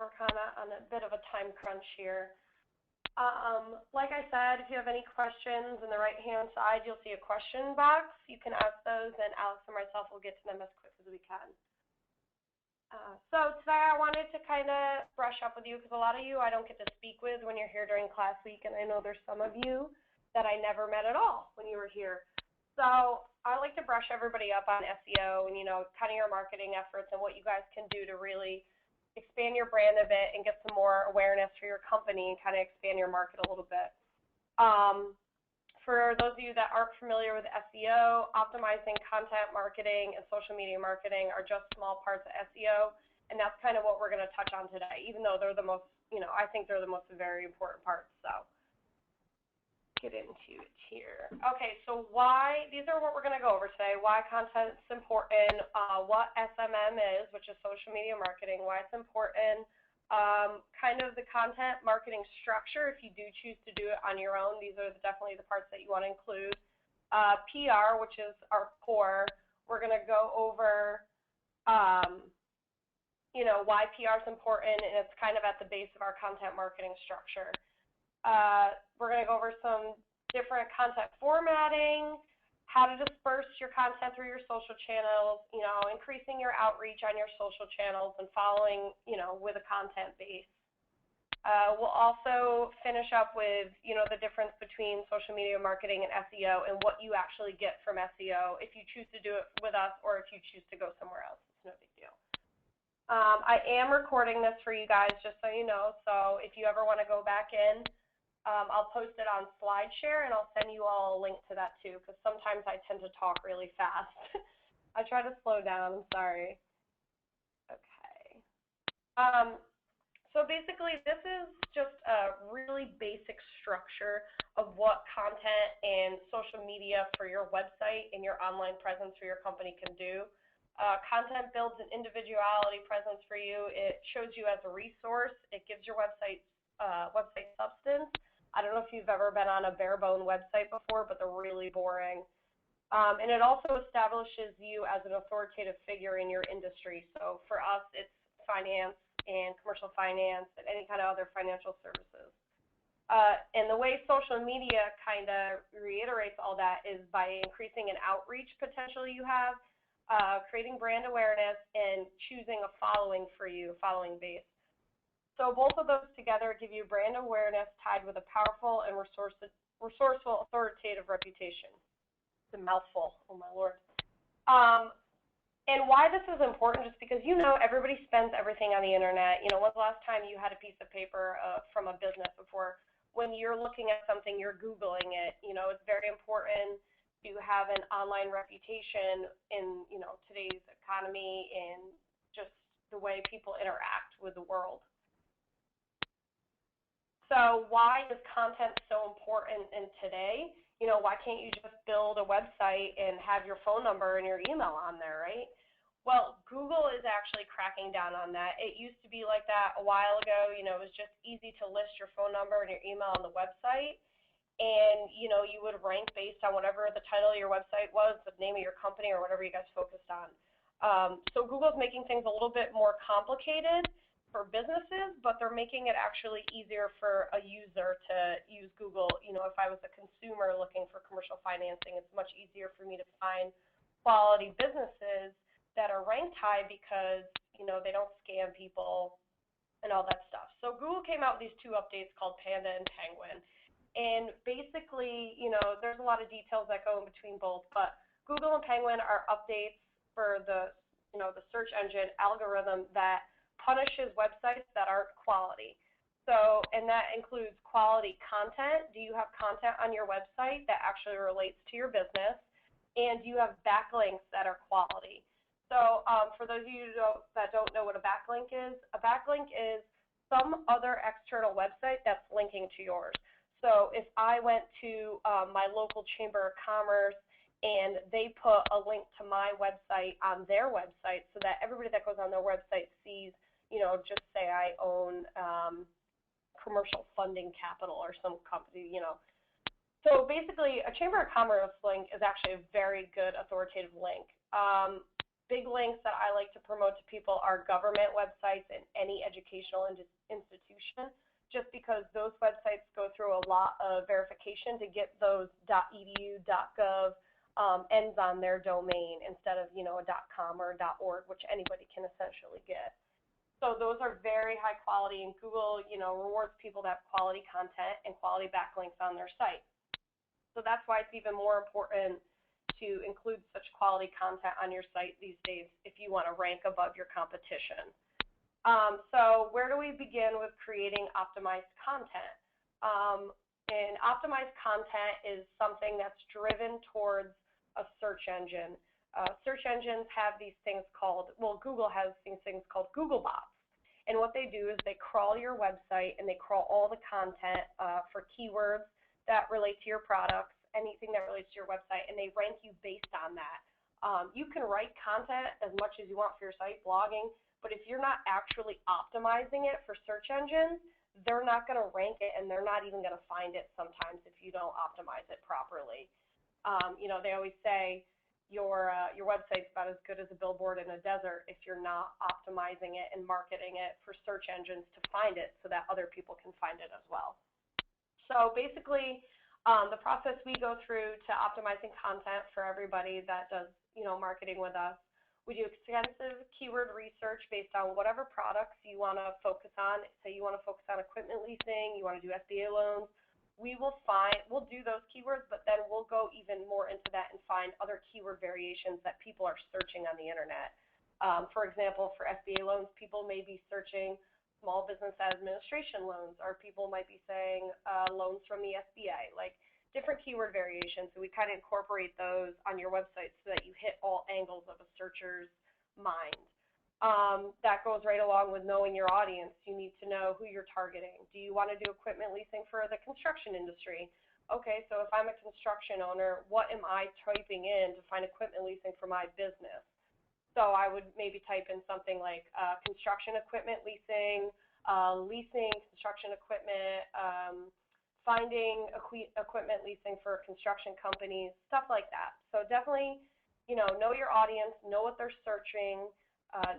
We're kind of on a bit of a time crunch here. Like I said, if you have any questions in the right-hand side, you'll see a question box. You can ask those, and Alex and myself will get to them as quick as we can. So today I wanted to kind of brush up with you because a lot of you I don't get to speak with when you're here during class week, and I know there's some of you that I never met at all when you were here. So I like to brush everybody up on SEO and, kind of your marketing efforts and what you guys can do to really expand your brand a bit and get some more awareness for your company and kind of expand your market a little bit. For those of you that aren't familiar with SEO, optimizing content marketing and social media marketing are just small parts of SEO, and that's kind of what we're going to touch on today, even though they're the most, I think they're the most very important parts. So get into it here. Okay, so these are what we're going to go over today, why content is important, what SMM is, which is social media marketing, why it's important, kind of the content marketing structure if you do choose to do it on your own. These are definitely the parts that you want to include. PR, which is our core. We're going to go over, why PR is important, and it's kind of at the base of our content marketing structure. We're going to go over some different content formatting, how to disperse your content through your social channels, increasing your outreach on your social channels and following, with a content base. We'll also finish up with, the difference between social media marketing and SEO and what you actually get from SEO if you choose to do it with us or if you choose to go somewhere else. It's no big deal. I am recording this for you guys, just so you know, so if you ever want to go back in, I'll post it on SlideShare, and I'll send you all a link to that too, because sometimes I tend to talk really fast. I try to slow down. I'm sorry. Okay. So basically, this is just a really basic structure of what content and social media for your website and your online presence for your company can do. Content builds an individuality presence for you. It shows you as a resource. It gives your website substance. I don't know if you've ever been on a bare-bone website before, but they're really boring. And it also establishes you as an authoritative figure in your industry. So for us, it's finance and commercial finance and any kind of other financial services. And the way social media kind of reiterates all that is by increasing an outreach potential you have, creating brand awareness, and choosing a following for you, following base. So both of those together give you brand awareness tied with a powerful and resourceful authoritative reputation. It's a mouthful, oh my Lord. And why this is important, just because everybody spends everything on the internet. When's the last time you had a piece of paper from a business before? When you're looking at something, you're Googling it. It's very important to have an online reputation in today's economy and just the way people interact with the world. So why is content so important in today? Why can't you just build a website and have your phone number and your email on there, right? Well, Google is actually cracking down on that. It used to be like that a while ago. It was just easy to list your phone number and your email on the website. And, you would rank based on whatever the title of your website was, the name of your company, or whatever you guys focused on. So Google's making things a little bit more complicated for businesses, but they're making it actually easier for a user to use Google. If I was a consumer looking for commercial financing, it's much easier for me to find quality businesses that are ranked high because, they don't scam people and all that stuff. So Google came out with these two updates called Panda and Penguin. And basically, there's a lot of details that go in between both, but Google and Penguin are updates for the, the search engine algorithm that punishes websites that aren't quality. So, and that includes quality content. Do you have content on your website that actually relates to your business? And do you have backlinks that are quality? So for those of you that don't know what a backlink is some other external website that's linking to yours. So if I went to my local Chamber of Commerce and they put a link to my website on their website so that everybody that goes on their website sees, just say I own Commercial Funding Capital or some company, So basically, a Chamber of Commerce link is actually a very good authoritative link. Big links that I like to promote to people are government websites and any educational institution, just because those websites go through a lot of verification to get those .edu, .gov ends on their domain instead of, a .com or a .org, which anybody can essentially get. So those are very high quality, and Google, rewards people that have quality content and quality backlinks on their site. So that's why it's even more important to include such quality content on your site these days if you want to rank above your competition. So where do we begin with creating optimized content? And optimized content is something that's driven towards a search engine. Search engines have these things called, Google has these things called Google bots. And what they do is they crawl your website and they crawl all the content for keywords that relate to your products, anything that relates to your website, and they rank you based on that. You can write content as much as you want for your site, blogging, but if you're not actually optimizing it for search engines, they're not going to rank it, and they're not even going to find it sometimes if you don't optimize it properly. They always say your website's about as good as a billboard in a desert if you're not optimizing it and marketing it for search engines to find it so that other people can find it as well. So basically, the process we go through to optimizing content for everybody that does, marketing with us, we do extensive keyword research based on whatever products you want to focus on. Say you want to focus on equipment leasing, you want to do SBA loans. We'll do those keywords, but then we'll go even more into that and find other keyword variations that people are searching on the internet. For example, for SBA loans, people may be searching small business administration loans, or people might be saying loans from the SBA, like different keyword variations. So we kind of incorporate those on your website so that you hit all angles of a searcher's mind. That goes right along with knowing your audience. You need to know who you're targeting. Do you want to do equipment leasing for the construction industry? Okay, so if I'm a construction owner, what am I typing in to find equipment leasing for my business? So I would maybe type in something like construction equipment leasing, leasing construction equipment, finding equipment leasing for construction companies, stuff like that. So definitely, know your audience, know what they're searching,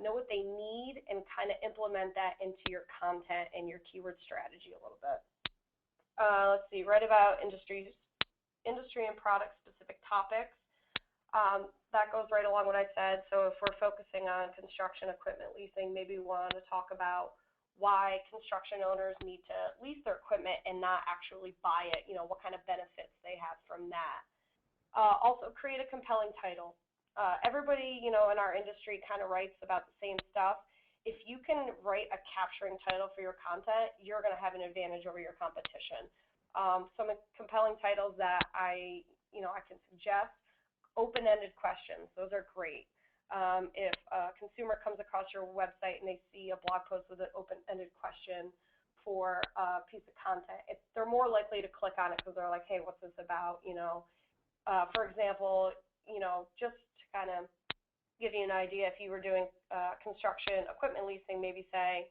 know what they need, and kind of implement that into your content and your keyword strategy a little bit. Let's see, write about industry and product specific topics. That goes right along what I said. So if we're focusing on construction equipment leasing, maybe we want to talk about why construction owners need to lease their equipment and not actually buy it, what kind of benefits they have from that. Also, create a compelling title. Everybody, in our industry kind of writes about the same stuff. If you can write a capturing title for your content, you're going to have an advantage over your competition. Some compelling titles that I can suggest: open-ended questions. Those are great. If a consumer comes across your website and they see a blog post with an open-ended question for a piece of content, they're more likely to click on it because they're like, hey, what's this about? For example, just to kind of give you an idea, if you were doing construction equipment leasing, maybe say,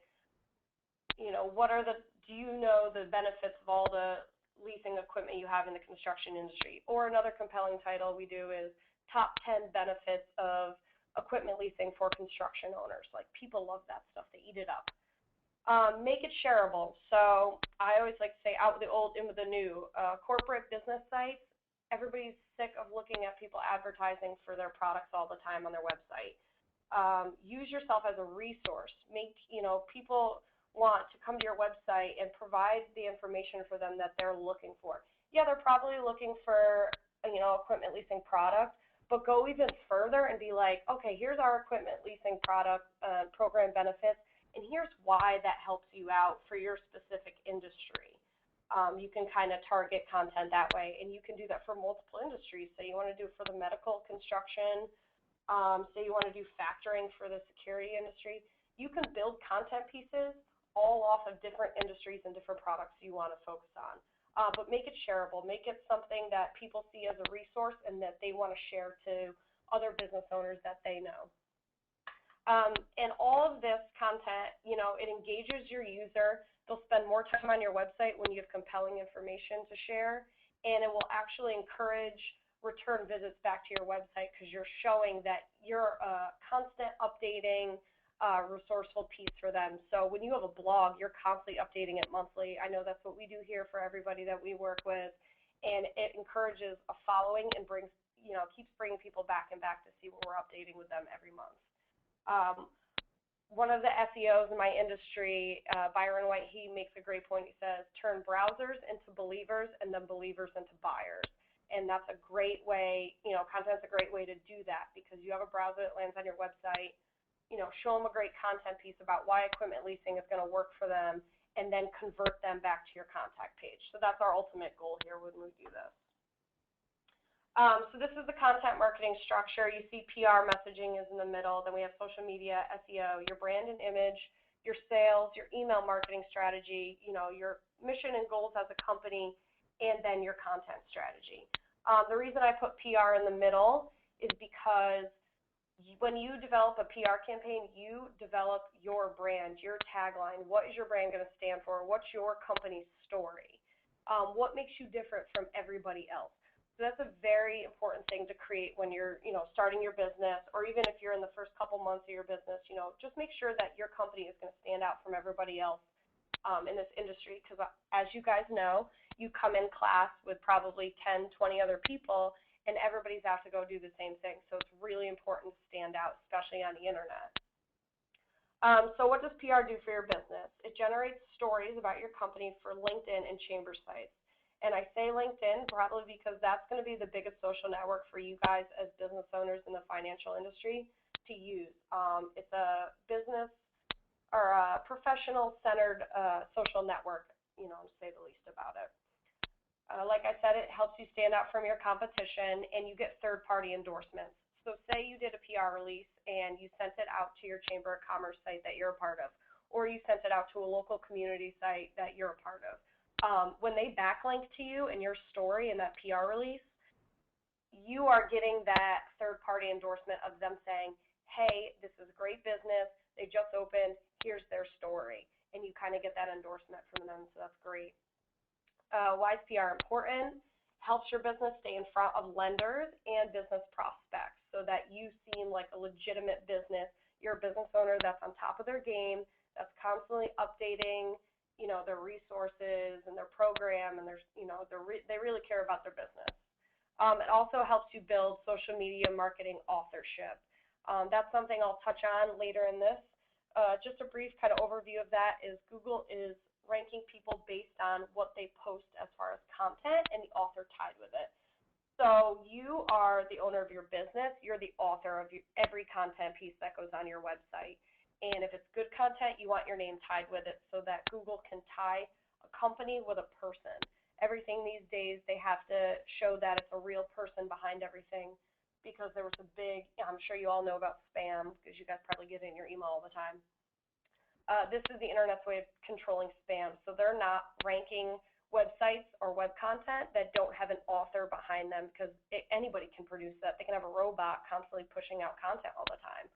do you know the benefits of all the leasing equipment you have in the construction industry? Or another compelling title we do is top 10 benefits of equipment leasing for construction owners. Like, people love that stuff. They eat it up. Make it shareable. So I always like to say, out with the old, in with the new. Corporate business sites, everybody's sick of looking at people advertising for their products all the time on their website. Use yourself as a resource. People want to come to your website and provide the information for them that they're looking for. Yeah, they're probably looking for, equipment leasing product, but go even further and be like, okay, here's our equipment leasing product program benefits, and here's why that helps you out for your specific industry. You can kind of target content that way, and you can do that for multiple industries. Say you want to do it for the medical, construction, say you want to do factoring for the security industry. You can build content pieces all off of different industries and different products you want to focus on. But make it shareable. Make it something that people see as a resource and that they want to share to other business owners that they know. And all of this content, it engages your user. They'll spend more time on your website when you have compelling information to share, and it will actually encourage return visits back to your website because you're showing that you're a constant updating, resourceful piece for them. So when you have a blog, you're constantly updating it monthly. I know that's what we do here for everybody that we work with, and it encourages a following and brings, keeps bringing people back and back to see what we're updating with them every month. One of the SEOs in my industry, Byron White, he makes a great point. He says, turn browsers into believers and then believers into buyers. And that's a great way, content's a great way to do that because you have a browser that lands on your website, show them a great content piece about why equipment leasing is going to work for them, and then convert them back to your contact page. So that's our ultimate goal here when we do this. So this is the content marketing structure. You see PR messaging is in the middle. Then we have social media, SEO, your brand and image, your sales, your email marketing strategy, your mission and goals as a company, and then your content strategy. The reason I put PR in the middle is because when you develop a PR campaign, you develop your brand, your tagline. What is your brand going to stand for? What's your company's story? What makes you different from everybody else? So that's a very important thing to create when you're, starting your business, or even if you're in the first couple months of your business, just make sure that your company is going to stand out from everybody else in this industry. Because as you guys know, you come in class with probably 10, 20 other people, and everybody's out to go do the same thing. So it's really important to stand out, especially on the internet. So what does PR do for your business? It generates stories about your company for LinkedIn and chamber sites. And I say LinkedIn probably because that's going to be the biggest social network for you guys as business owners in the financial industry to use. It's a business or a professional-centered social network, to say the least about it. Like I said, it helps you stand out from your competition, and you get third-party endorsements. So say you did a PR release and you sent it out to your Chamber of Commerce site that you're a part of, or you sent it out to a local community site that you're a part of. When they backlink to you in your story in that PR release, you are getting that third-party endorsement of them saying, hey, this is a great business, they just opened, here's their story. And you kind of get that endorsement from them, so that's great. Why is PR important? Helps your business stay in front of lenders and business prospects so that you seem like a legitimate business. You're a business owner that's on top of their game, that's constantly updating their resources and their program, and they really care about their business. It also helps you build social media marketing authorship. That's something I'll touch on later in this. Just a brief kind of overview of that is Google is ranking people based on what they post as far as content and the author tied with it. So you are the owner of your business. You're the author of every content piece that goes on your website. And if it's good content, you want your name tied with it so that Google can tie a company with a person. Everything these days, they have to show that it's a real person behind everything because there was a big, I'm sure you all know about spam because you guys probably get it in your email all the time. This is the internet's way of controlling spam. So they're not ranking websites or web content that don't have an author behind them because anybody can produce that. They can have a robot constantly pushing out content all the time.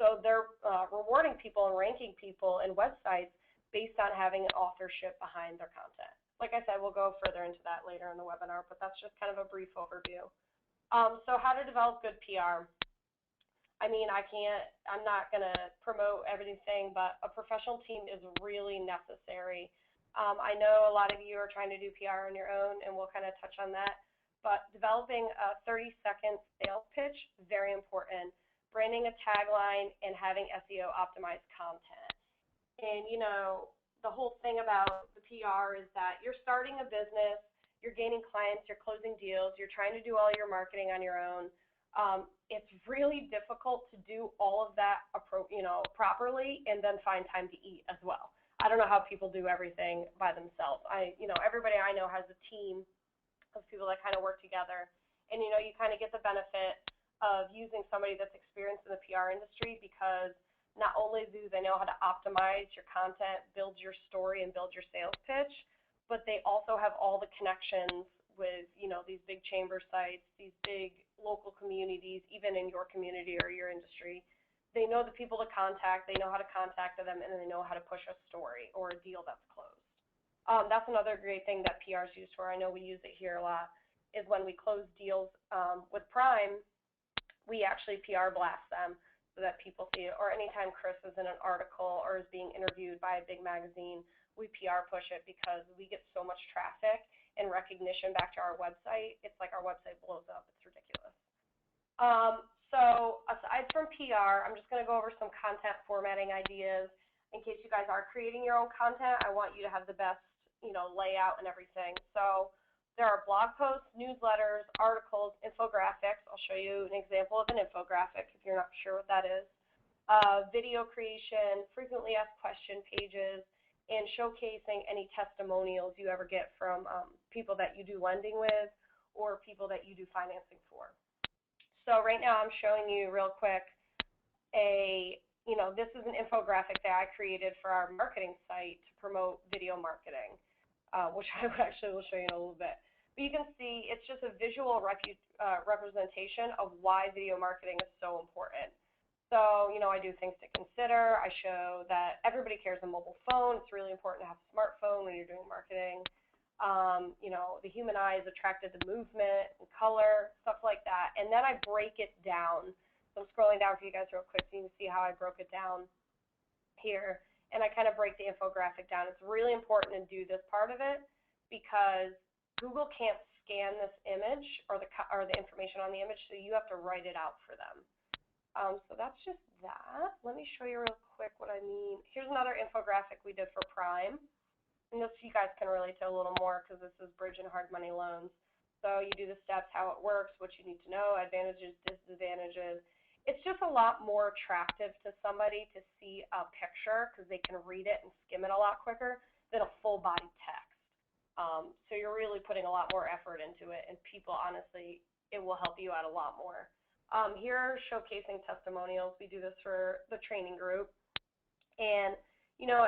So they're rewarding people and ranking people in websites based on having an authorship behind their content. Like I said, we'll go further into that later in the webinar, but that's just kind of a brief overview. So how to develop good PR. I mean, I'm not going to promote everything, but a professional team is really necessary. I know a lot of you are trying to do PR on your own, and we'll kind of touch on that, but developing a 30-second sales pitch, very important. Branding a tagline, and having SEO optimized content. And, the whole thing about the PR is that you're starting a business, you're gaining clients, you're closing deals, you're trying to do all your marketing on your own. It's really difficult to do all of that, properly and then find time to eat as well. I don't know how people do everything by themselves. Everybody I know has a team of people that kind of work together. And, you kind of get the benefit of using somebody that's experienced in the PR industry because not only do they know how to optimize your content, build your story, and build your sales pitch, but they also have all the connections with, these big chamber sites, these big local communities, even in your community or your industry. They know the people to contact, they know how to contact them, and they know how to push a story or a deal that's closed. That's another great thing that PR is used for. I know we use it here a lot. is when we close deals with Prime, we actually PR blast them so that people see it. Or anytime Chris is in an article or is being interviewed by a big magazine, we PR push it because we get so much traffic and recognition back to our website. It's like our website blows up. It's ridiculous. So aside from PR, I'm just going to go over some content formatting ideas. In case you guys are creating your own content, I want you to have the best, layout and everything. So there are blog posts, newsletters, articles, infographics. I'll show you an example of an infographic if you're not sure what that is. Video creation, frequently asked question pages, and showcasing any testimonials you ever get from people that you do lending with or people that you do financing for. So right now I'm showing you real quick this is an infographic that I created for our marketing site to promote video marketing, which I actually will show you in a little bit. But you can see it's just a visual representation of why video marketing is so important. So, I do things to consider. I show that everybody carries a mobile phone. It's really important to have a smartphone when you're doing marketing. The human eye is attracted to movement and color, stuff like that. And then I break it down. So I'm scrolling down for you guys real quick so you can see how I broke it down here. And I kind of break the infographic down. It's really important to do this part of it because Google can't scan this image or the information on the image, so you have to write it out for them. So that's just that. Let me show you real quick what I mean. Here's another infographic we did for Prime. And this you guys can relate to a little more because this is bridge and hard money loans. So you do the steps, how it works, what you need to know, advantages, disadvantages. It's just a lot more attractive to somebody to see a picture because they can read it and skim it a lot quicker than a full body text. So you're really putting a lot more effort into it, and people, honestly, it will help you out a lot more. Here are showcasing testimonials. We do this for the training group. And,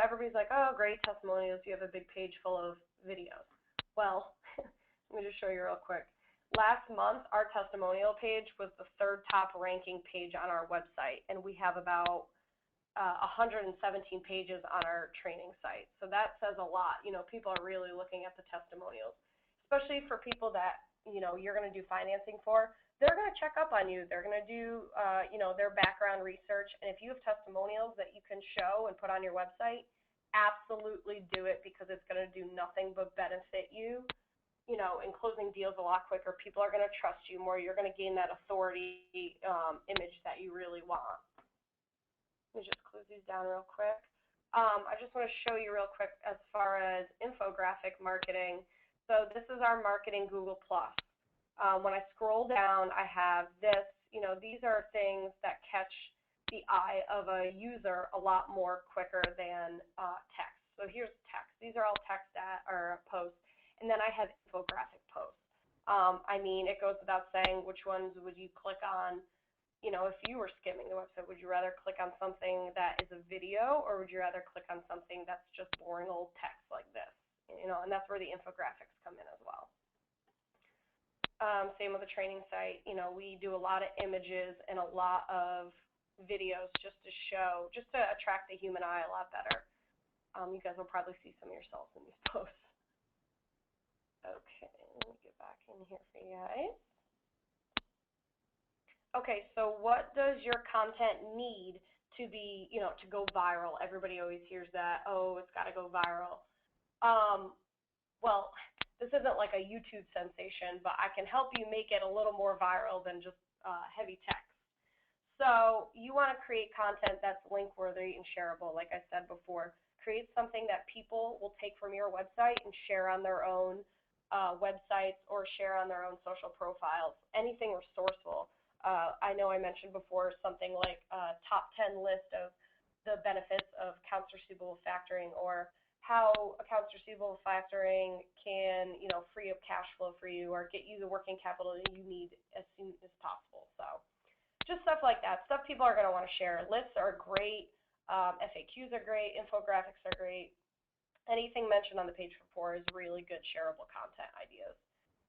everybody's like, oh, great testimonials. You have a big page full of videos. Well, let me just show you real quick. Last month, our testimonial page was the 3rd top ranking page on our website, and we have about 117 pages on our training site. So that says a lot. People are really looking at the testimonials, especially for people that, you're going to do financing for. They're going to check up on you. They're going to do, their background research. And if you have testimonials that you can show and put on your website, absolutely do it because it's going to do nothing but benefit you. In closing deals a lot quicker. People are going to trust you more. You're going to gain that authority image that you really want. Let me just close these down real quick. I just want to show you real quick as far as infographic marketing. So this is our marketing Google+. When I scroll down, I have this. These are things that catch the eye of a user a lot more quicker than text. So here's text. These are all text that are posts. And then I have infographic posts. It goes without saying which ones would you click on, if you were skimming the website. Would you rather click on something that is a video or would you rather click on something that's just boring old text like this? And that's where the infographics come in as well. Same with the training site. We do a lot of images and a lot of videos just to attract the human eye a lot better. You guys will probably see some of yourselves in these posts. Okay, let me get back in here for you guys. Okay, so what does your content need to be, to go viral? Everybody always hears that, oh, it's got to go viral. Well, this isn't like a YouTube sensation, but I can help you make it a little more viral than just heavy text. So you want to create content that's link-worthy and shareable, like I said before. Create something that people will take from your website and share on their own websites or share on their own social profiles, anything resourceful. I know I mentioned before something like a top 10 list of the benefits of accounts receivable factoring or how accounts receivable factoring can, free up cash flow for you or get you the working capital that you need as soon as possible. So just stuff like that, stuff people are going to want to share. Lists are great, FAQs are great, infographics are great. Anything mentioned on the page before is really good shareable content ideas.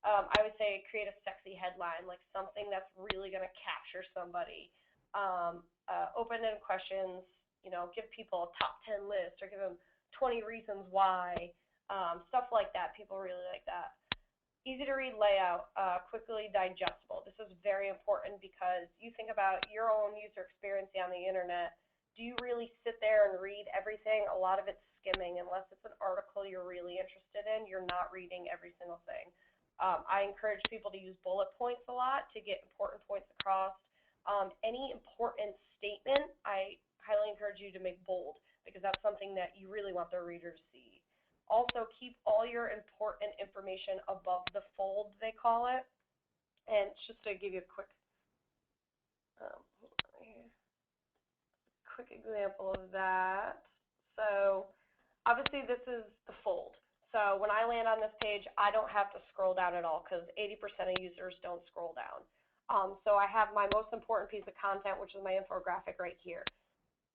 I would say create a sexy headline, like something that's really going to capture somebody. Open-ended questions, give people a top 10 list or give them 20 reasons why, stuff like that. People really like that. Easy to read layout, quickly digestible. This is very important because you think about your own user experience on the internet. Do you really sit there and read everything? A lot of it's skimming. Unless it's an article you're really interested in, you're not reading every single thing. I encourage people to use bullet points a lot to get important points across. Any important statement, I highly encourage you to make bold because that's something that you really want the reader to see. Also, keep all your important information above the fold, they call it. And just to give you a quick example of that. So obviously this is the fold. So when I land on this page, I don't have to scroll down at all because 80% of users don't scroll down. So I have my most important piece of content, which is my infographic right here.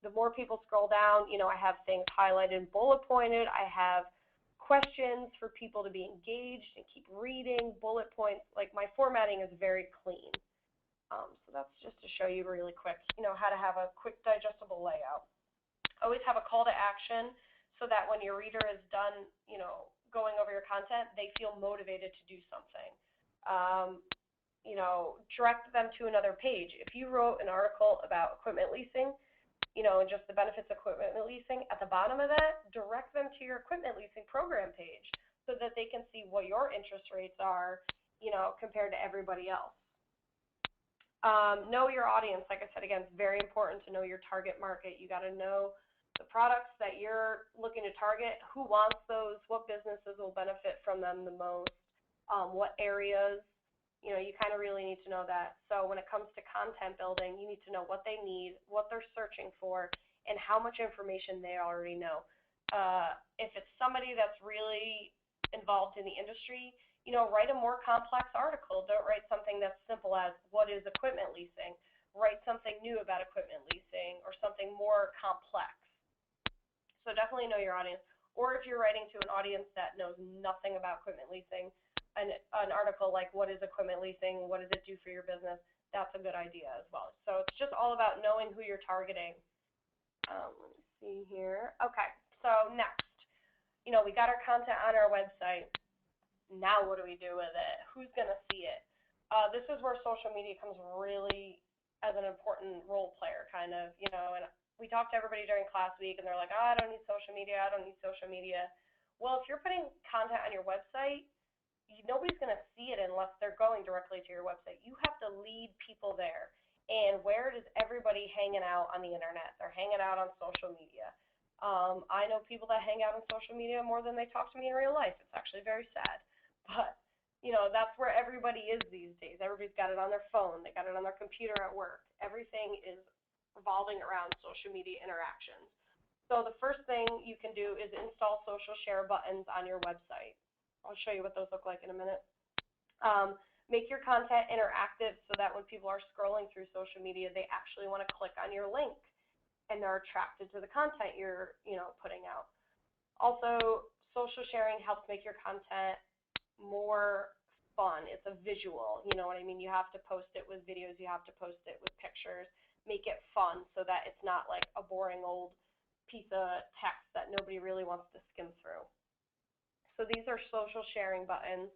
The more people scroll down, I have things highlighted, bullet pointed. I have questions for people to be engaged and keep reading, bullet points. Like my formatting is very clean. So that's just to show you really quick, how to have a quick digestible layout. Always have a call to action so that when your reader is done, going over your content, they feel motivated to do something. Direct them to another page. If you wrote an article about equipment leasing, and just the benefits of equipment leasing, at the bottom of that, direct them to your equipment leasing program page so that they can see what your interest rates are, compared to everybody else. Know your audience. Like I said, again, it's very important to know your target market. You got to know the products that you're looking to target, who wants those, what businesses will benefit from them the most, what areas. You kind of really need to know that. So when it comes to content building, you need to know what they need, what they're searching for, and how much information they already know. If it's somebody that's really involved in the industry, write a more complex article. Don't write something that's simple as what is equipment leasing. Write something new about equipment leasing or something more complex. So definitely know your audience. Or if you're writing to an audience that knows nothing about equipment leasing, an article like what is equipment leasing, what does it do for your business, that's a good idea as well. So it's just all about knowing who you're targeting. Let me see here. Okay, so next, we got our content on our website. Now what do we do with it? Who's going to see it? This is where social media comes really as an important role player, kind of, and we talked to everybody during class week, and they're like, I don't need social media, I don't need social media. Well, if you're putting content on your website, nobody's going to see it unless they're going directly to your website. You have to lead people there. And where is everybody hanging out on the internet? They're hanging out on social media. I know people that hang out on social media more than they talk to me in real life. It's actually very sad. But, that's where everybody is these days. Everybody's got it on their phone. They got it on their computer at work. Everything is revolving around social media interactions. So the first thing you can do is install social share buttons on your website. I'll show you what those look like in a minute. Make your content interactive so that when people are scrolling through social media, they actually want to click on your link and they're attracted to the content you're, putting out. Also, social sharing helps make your content more fun. It's a visual, you know what I mean? You have to post it with videos, you have to post it with pictures. Make it fun so that it's not like a boring old piece of text that nobody really wants to skim through. So these are social sharing buttons.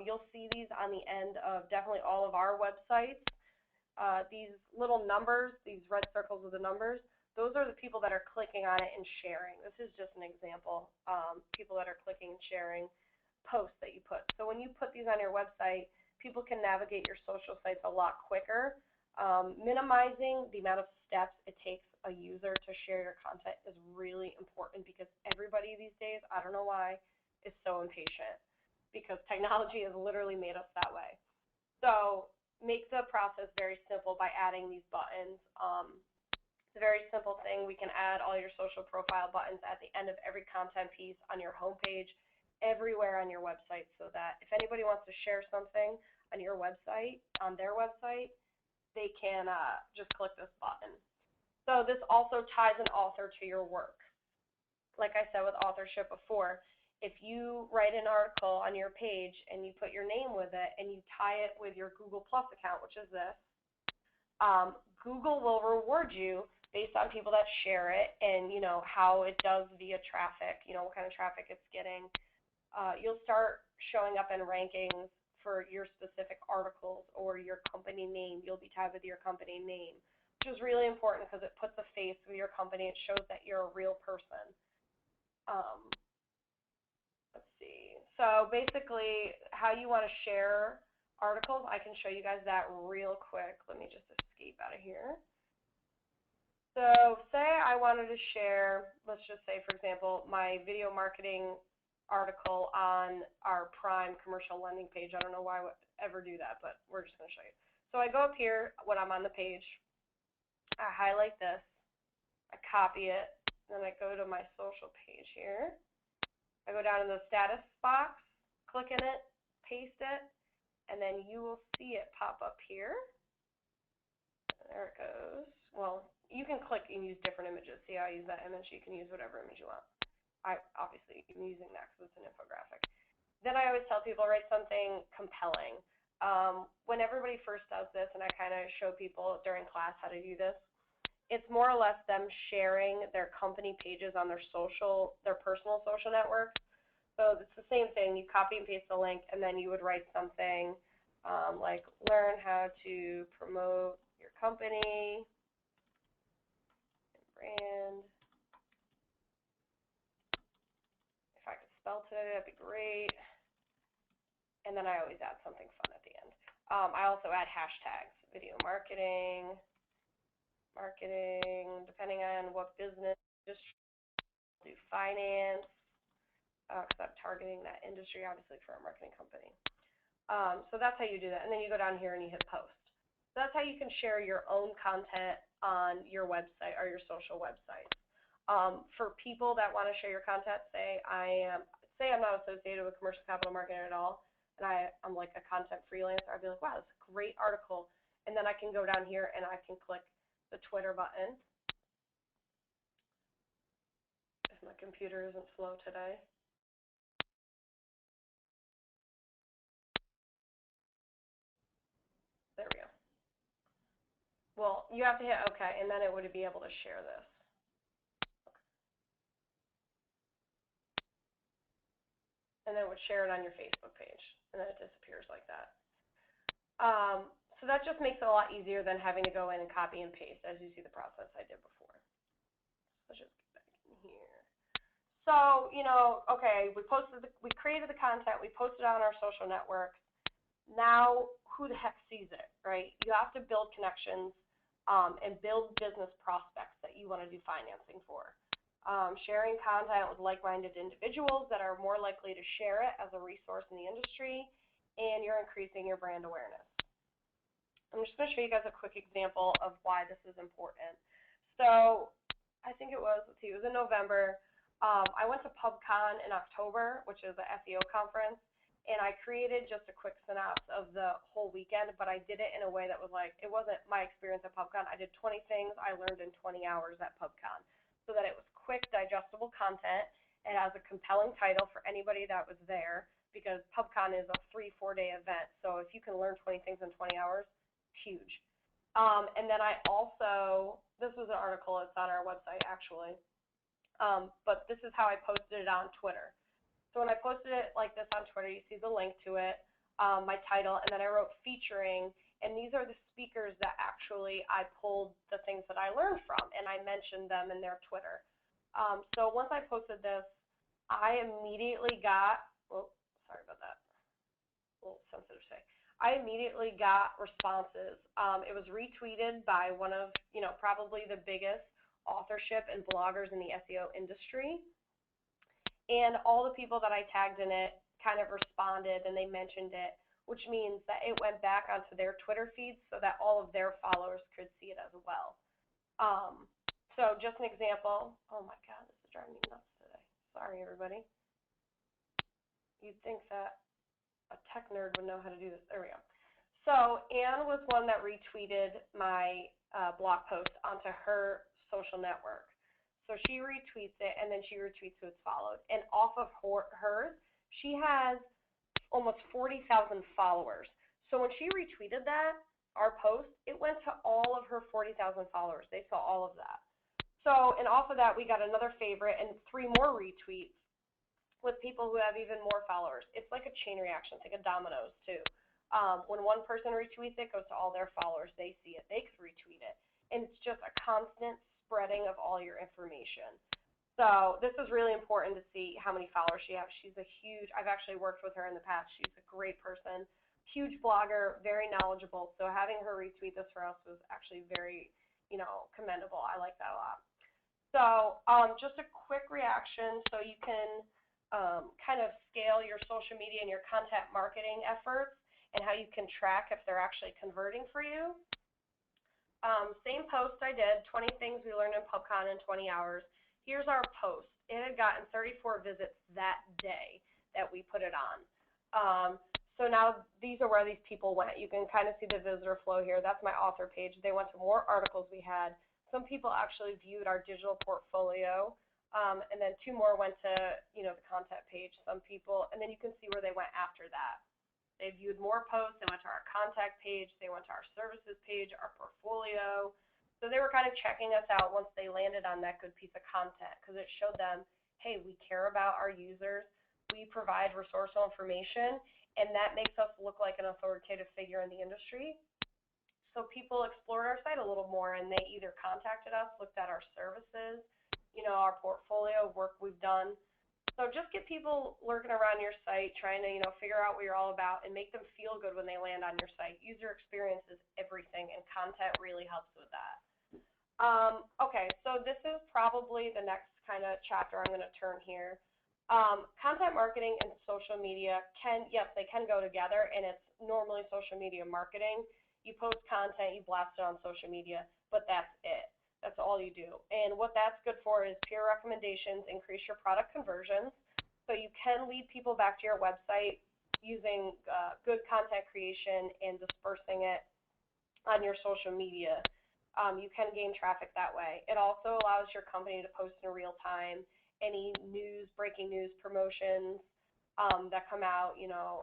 You'll see these on the end of definitely all of our websites. These little numbers, these red circles with the numbers, those are the people that are clicking on it and sharing. This is just an example. People that are clicking and sharing posts that you put. So when you put these on your website, people can navigate your social sites a lot quicker. Minimizing the amount of steps it takes a user to share your content is really important because everybody these days, I don't know why, is so impatient because technology has literally made us that way. So make the process very simple by adding these buttons. It's a very simple thing. We can add all your social profile buttons at the end of every content piece on your homepage, everywhere on your website, so that if anybody wants to share something on your website, on their website, they can just click this button. So this also ties an author to your work. Like I said with authorship before, if you write an article on your page and you put your name with it and you tie it with your Google Plus account, which is this, Google will reward you based on people that share it and, how it does via traffic, what kind of traffic it's getting. you'll start showing up in rankings for your specific articles or your company name. You'll be tagged with your company name, which is really important because it puts a face with your company. It shows that you're a real person. Let's see. So basically, how you want to share articles, I can show you guys that real quick. Let me just escape out of here. So say I wanted to share, let's just say, for example, my video marketing article on our Prime commercial lending page. I don't know why I would ever do that, but we're just going to show you. So I go up here when I'm on the page. I highlight this. I copy it. Then I go to my social page here. I go down in the status box, click in it, paste it, and then you will see it pop up here. There it goes. Well, you can click and use different images. See how I use that image? You can use whatever image you want. Obviously, I'm using that because it's an infographic. Then I always tell people, write something compelling. When everybody first does this, and I kind of show people during class how to do this, it's more or less them sharing their company pages on their personal social networks. So it's the same thing. You copy and paste the link, and then you would write something like, learn how to promote your company, brand. If I could spell today, that'd be great. And then I always add something fun at the end. I also add hashtags, video marketing, depending on what business, just do finance, because I'm targeting that industry, obviously, for a marketing company. So that's how you do that. And then you go down here and you hit post. So that's how you can share your own content on your website or your social website. For people that want to share your content, say I'm not associated with commercial capital marketing at all, and I'm like a content freelancer, I'd be like, wow, that's a great article. And then I can go down here and I can click the Twitter button. If my computer isn't slow today. There we go. Well, you have to hit OK, and then it would be able to share this. And then it would share it on your Facebook page, and then it disappears like that. So that just makes it a lot easier than having to go in and copy and paste, as you see the process I did before. Let's just get back in here. So, okay, we created the content, we posted it on our social networks. Now, who the heck sees it, right? You have to build connections and build business prospects that you want to do financing for. Sharing content with like-minded individuals that are more likely to share it as a resource in the industry, and you're increasing your brand awareness. I'm just going to show you guys a quick example of why this is important. So I think it was in November. I went to PubCon in October, which is the SEO conference, and I created just a quick synopsis of the whole weekend, but I did it in a way that was like, it wasn't my experience at PubCon. I did 20 things I learned in 20 hours at PubCon, so that it was quick, digestible content. It has a compelling title for anybody that was there, because PubCon is a 3-4 day event, so if you can learn 20 things in 20 hours, huge. And then I also, this was an article, it's on our website actually, but this is how I posted it on Twitter. So when I posted it like this on Twitter, you see the link to it, my title, and then I wrote featuring, and these are the speakers that actually I pulled the things that I learned from, and I mentioned them in their Twitter. So once I posted this, I immediately got, sorry about that, a little sensitive to say. I immediately got responses. It was retweeted by one of, probably the biggest authorship and bloggers in the SEO industry. And all the people that I tagged in it kind of responded and they mentioned it, which means that it went back onto their Twitter feeds so that all of their followers could see it as well. So just an example. Oh my God, this is driving me nuts today. Sorry, everybody. You'd think that a tech nerd would know how to do this. There we go. So Anne was one that retweeted my blog post onto her social network. So she retweets it, and then she retweets who it's followed. And off of hers, she has almost 40,000 followers. So when she retweeted that, our post, it went to all of her 40,000 followers. They saw all of that. So, and off of that, we got another favorite and 3 more retweets, with people who have even more followers. It's like a chain reaction. It's like a dominoes, too. When one person retweets it, it goes to all their followers. They see it. They could retweet it. And it's just a constant spreading of all your information. So this is really important to see how many followers she has. She's a huge, I've actually worked with her in the past. She's a great person, huge blogger, very knowledgeable. So having her retweet this for us was actually very, commendable. I like that a lot. So just a quick reaction so you can kind of scale your social media and your content marketing efforts and how you can track if they're actually converting for you. Same post I did, 20 things we learned in PubCon in 20 hours. Here's our post. It had gotten 34 visits that day that we put it on. So now these are where these people went. You can kind of see the visitor flow here. That's my author page. They went to more articles we had. Some people actually viewed our digital portfolio, and then 2 more went to, the content page. Some people, and then you can see where they went after that. They viewed more posts. They went to our contact page. They went to our services page, our portfolio. So they were kind of checking us out once they landed on that good piece of content because it showed them, hey, we care about our users. We provide resourceful information, and that makes us look like an authoritative figure in the industry. So people explored our site a little more, and they either contacted us, looked at our services, our portfolio of work we've done. So just get people lurking around your site, trying to, figure out what you're all about and make them feel good when they land on your site. User experience is everything, and content really helps with that. Okay, so this is probably the next kind of chapter I'm going to turn here. Content marketing and social media yes, they can go together, and it's normally social media marketing. You post content, you blast it on social media, but that's it. That's all you do. And what that's good for is peer recommendations, increase your product conversions. So you can lead people back to your website using good content creation and dispersing it on your social media. You can gain traffic that way. It also allows your company to post in real time any news, breaking news, promotions that come out,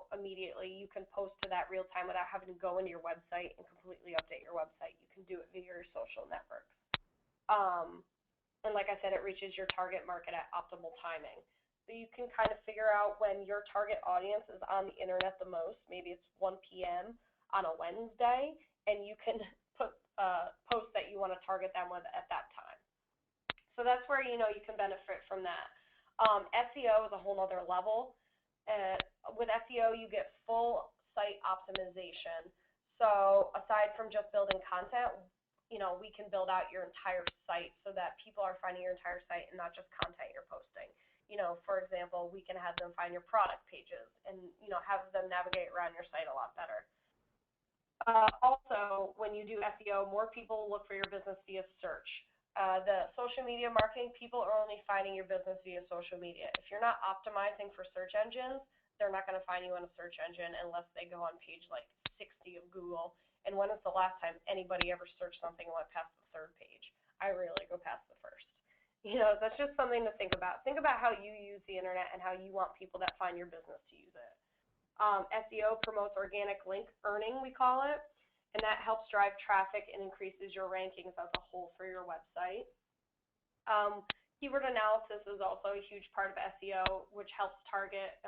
immediately. You can post to that real time without having to go into your website and completely update your website. You can do it via your social networks. And like I said, it reaches your target market at optimal timing. So you can kind of figure out when your target audience is on the internet the most. Maybe it's 1 p.m. on a Wednesday, and you can put posts that you want to target them with at that time. So that's where, you can benefit from that. SEO is a whole other level. With SEO, you get full site optimization. So aside from just building content, we can build out your entire site so that people are finding your entire site and not just content you're posting. For example, we can have them find your product pages and, have them navigate around your site a lot better. Also, when you do SEO, more people look for your business via search. The social media marketing, people are only finding your business via social media. If you're not optimizing for search engines, they're not going to find you on a search engine unless they go on page like 60 of Google. And when is the last time anybody ever searched something and went past the 3rd page? I rarely go past the 1st. That's just something to think about. Think about how you use the internet and how you want people that find your business to use it. SEO promotes organic link earning, we call it, and that helps drive traffic and increases your rankings as a whole for your website. Keyword analysis is also a huge part of SEO, which helps target,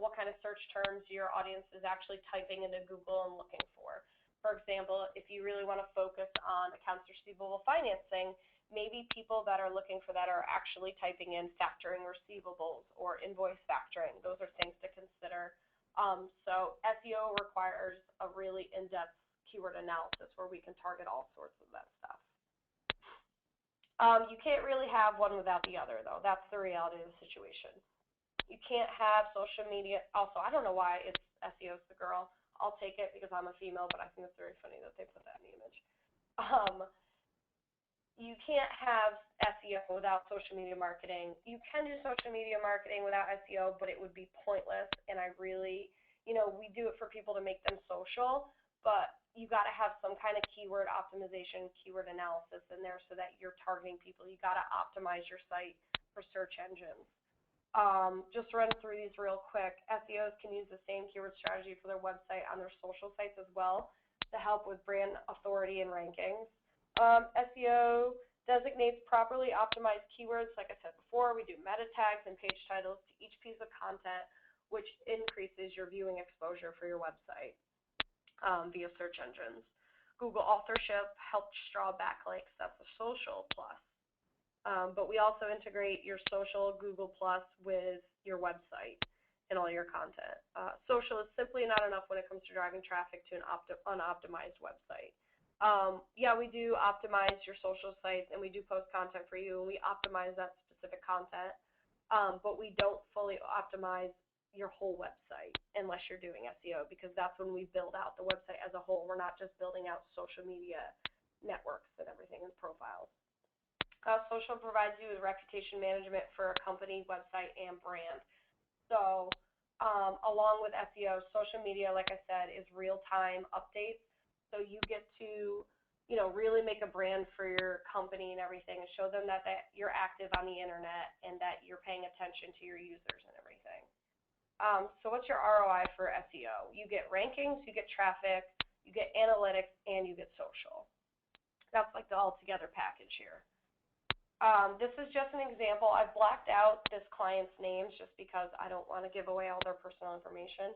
what kind of search terms your audience is actually typing into Google and looking for. For example, if you really want to focus on accounts receivable financing, maybe people that are looking for that are actually typing in factoring receivables or invoice factoring. Those are things to consider. So SEO requires a really in-depth keyword analysis where we can target all sorts of that stuff. You can't really have one without the other, though. That's the reality of the situation. You can't have social media. Also, I don't know why it's SEO's the girl. I'll take it because I'm a female, but I think it's very funny that they put that in the image. You can't have SEO without social media marketing. You can do social media marketing without SEO, but it would be pointless. And I really, we do it for people to make them social, but you got to have some kind of keyword optimization, keyword analysis in there so that you're targeting people. You got to optimize your site for search engines. Just run through these real quick. SEOs can use the same keyword strategy for their website on their social sites as well to help with brand authority and rankings. SEO Designates properly optimized keywords. Like I said before, we do meta tags and page titles to each piece of content, which increases your viewing exposure for your website via search engines. Google authorship helps draw backlinks. That's a social plus. But we also integrate your social Google Plus with your website and all your content. Social is simply not enough when it comes to driving traffic to an unoptimized website. Yeah, we do optimize your social sites, and we do post content for you, and we optimize that specific content, but we don't fully optimize your whole website unless you're doing SEO, because that's when we build out the website as a whole. We're not just building out social media networks and everything and profiles. Social provides you with reputation management for a company, website, and brand. So along with SEO, social media, like I said, is real-time updates. So you get to, really make a brand for your company and everything, and show them that you're active on the internet and that you're paying attention to your users and everything. So what's your ROI for SEO? You get rankings, you get traffic, you get analytics, and you get social. That's like the all-together package here. This is just an example. I've blacked out this client's names just because I don't want to give away all their personal information.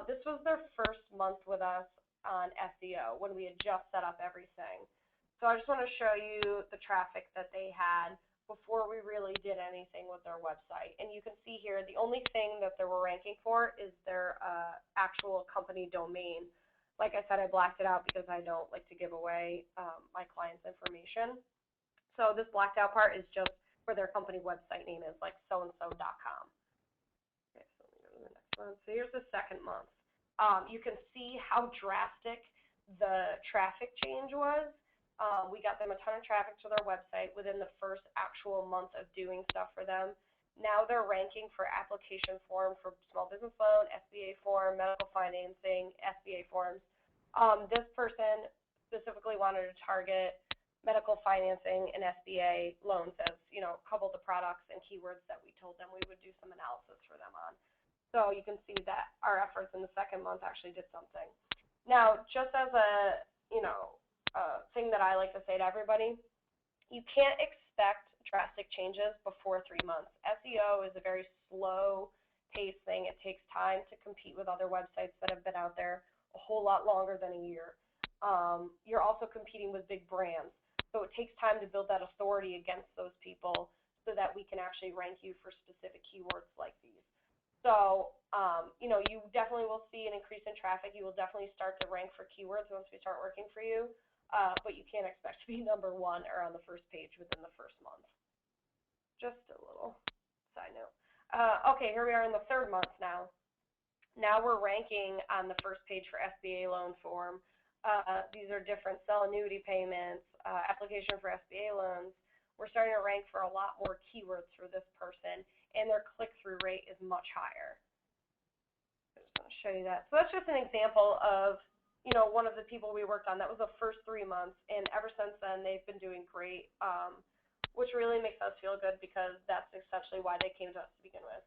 This was their first month with us on SEO when we had just set up everything. So I just want to show you the traffic that they had before we really did anything with their website. And you can see here the only thing that they were ranking for is their actual company domain. Like I said, I blacked it out because I don't like to give away my client's information. So this blacked out part is just where their company website name is, like soandso.com. Okay, so let me go to the next one. So here's the second month. You can see how drastic the traffic change was. We got them a ton of traffic to their website within the first actual month of doing stuff for them. Now they're ranking for application form for small business loan, SBA form, medical financing, SBA forms. This person specifically wanted to target medical financing and SBA loans as, a couple of the products and keywords that we told them we would do some analysis for them on. So you can see that our efforts in the second month actually did something. Now, just as a, thing that I like to say to everybody, you can't expect drastic changes before 3 months. SEO is a very slow-paced thing. It takes time to compete with other websites that have been out there a whole lot longer than a year. You're also competing with big brands. So it takes time to build that authority against those people so that we can actually rank you for specific keywords like these. So, you definitely will see an increase in traffic. You will definitely start to rank for keywords once we start working for you, but you can't expect to be #1 or on the first page within the first month. Just a little side note. Okay, here we are in the third month now. Now we're ranking on the first page for SBA loan form. These are different cell annuity payments, application for SBA loans. We're starting to rank for a lot more keywords for this person, and their click-through rate is much higher. I just want to show you that. So that's just an example of, one of the people we worked on. That was the first 3 months, and ever since then, they've been doing great, which really makes us feel good because that's essentially why they came to us to begin with.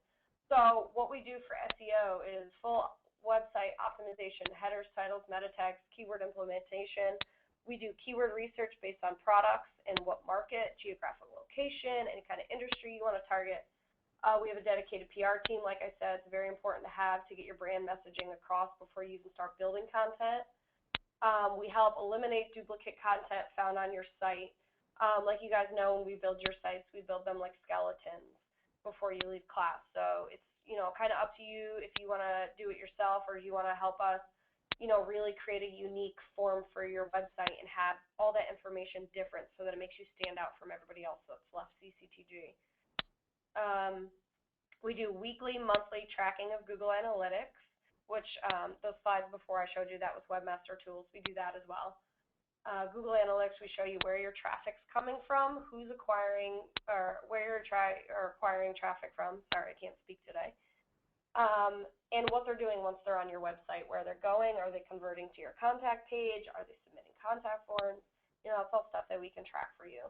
So what we do for SEO is full website optimization, headers, titles, meta tags, keyword implementation. We do keyword research based on products and what market, geographical location, any kind of industry you want to target. We have a dedicated PR team, like I said. It's very important to have to get your brand messaging across before you even start building content. We help eliminate duplicate content found on your site. Like you guys know, when we build your sites, we build them like skeletons before you leave class. So it's, kind of up to you if you want to do it yourself or you want to help us, really create a unique form for your website and have all that information different so that it makes you stand out from everybody else that's left CCTG. We do weekly, monthly tracking of Google Analytics, which those slides before I showed you, that was Webmaster Tools. We do that as well. Google Analytics, we show you where your traffic's coming from, who's acquiring, or where you're acquiring traffic from. Sorry, I can't speak today. And what they're doing once they're on your website, where they're going, are they converting to your contact page, are they submitting contact forms? It's all stuff that we can track for you.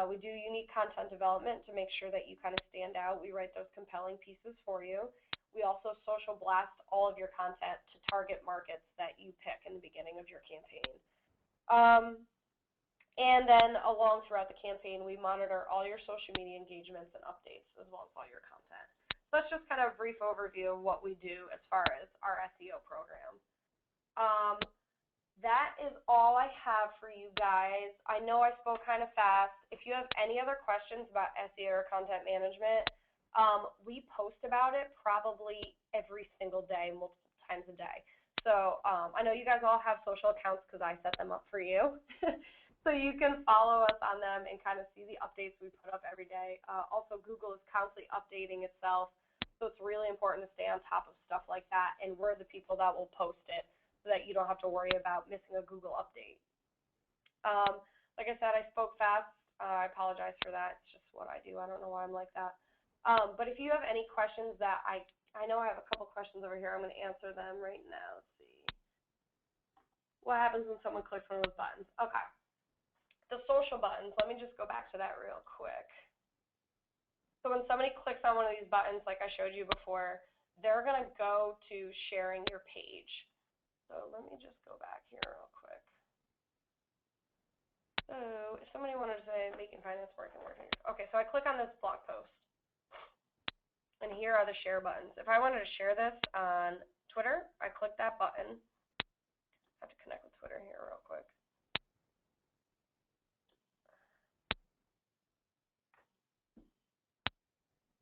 We do unique content development to make sure that you kind of stand out. We write those compelling pieces for you. We also social blast all of your content to target markets that you pick in the beginning of your campaign. And then along throughout the campaign, we monitor all your social media engagements and updates as well as all your content. So that's just kind of a brief overview of what we do as far as our SEO program. That is all I have for you guys. I know I spoke kind of fast. If you have any other questions about SEO or content management, we post about it probably every single day, multiple times a day. So I know you guys all have social accounts because I set them up for you. So you can follow us on them and kind of see the updates we put up every day. Also, Google is constantly updating itself, so it's really important to stay on top of stuff like that, and we're the people that will post it, so that you don't have to worry about missing a Google update. Like I said, I spoke fast. I apologize for that. It's just what I do. I don't know why I'm like that. But if you have any questions that I know I have a couple questions over here. I'm going to answer them right now. Let's see. What happens when someone clicks one of those buttons? Okay. The social buttons, let me just go back to that real quick. So when somebody clicks on one of these buttons, like I showed you before, they're going to go to sharing your page. So let me just go back here real quick. So if somebody wanted to say making finance work and working. Okay, so I click on this blog post. And here are the share buttons. If I wanted to share this on Twitter, I click that button. I have to connect with Twitter here real quick.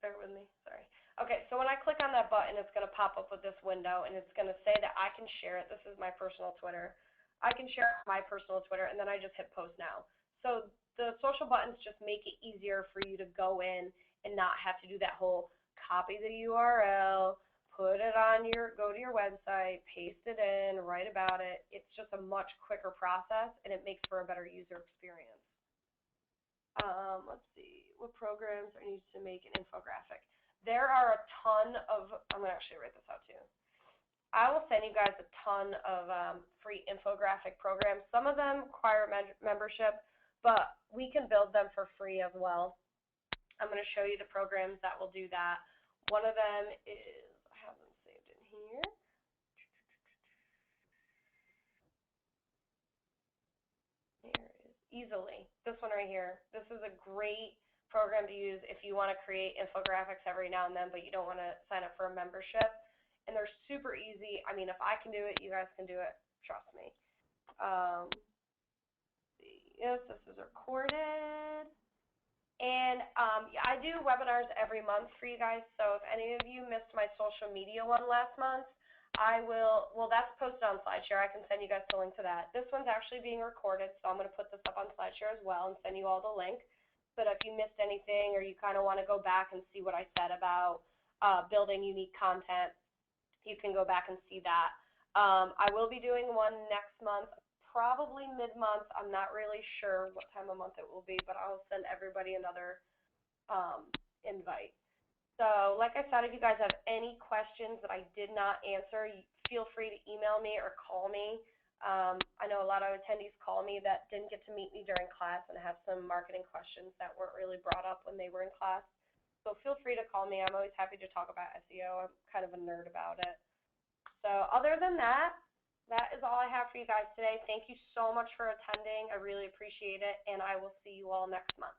Bear with me, sorry. Okay, so when I click on that button, it's going to pop up with this window, and it's going to say that I can share it. This is my personal Twitter. I can share it on my personal Twitter, and then I just hit post now. So the social buttons just make it easier for you to go in and not have to do that whole copy the URL, put it on go to your website, paste it in, write about it. It's just a much quicker process, and it makes for a better user experience. Let's see, what programs are used to make an infographic? There are a ton of, I'm going to actually write this out too. I will send you guys a ton of free infographic programs. Some of them require membership, but we can build them for free as well. I'm going to show you the programs that will do that. One of them is, I have them saved in here. Here is Easily. This one right here. This is a great program to use if you want to create infographics every now and then, but you don't want to sign up for a membership. And they're super easy. I mean, if I can do it, you guys can do it. Trust me. Yes, this is recorded. And yeah, I do webinars every month for you guys. So if any of you missed my social media one last month, that's posted on SlideShare. I can send you guys the link to that. This one's actually being recorded, so I'm going to put this up on SlideShare as well and send you all the link. But if you missed anything or you kind of want to go back and see what I said about building unique content, you can go back and see that. I will be doing one next month, probably mid-month. I'm not really sure what time of month it will be, but I'll send everybody another invite. So like I said, if you guys have any questions that I did not answer, feel free to email me or call me. I know a lot of attendees call me that didn't get to meet me during class and have some marketing questions that weren't really brought up when they were in class. So feel free to call me. I'm always happy to talk about SEO. I'm kind of a nerd about it. So other than that, that is all I have for you guys today. Thank you so much for attending. I really appreciate it, and I will see you all next month.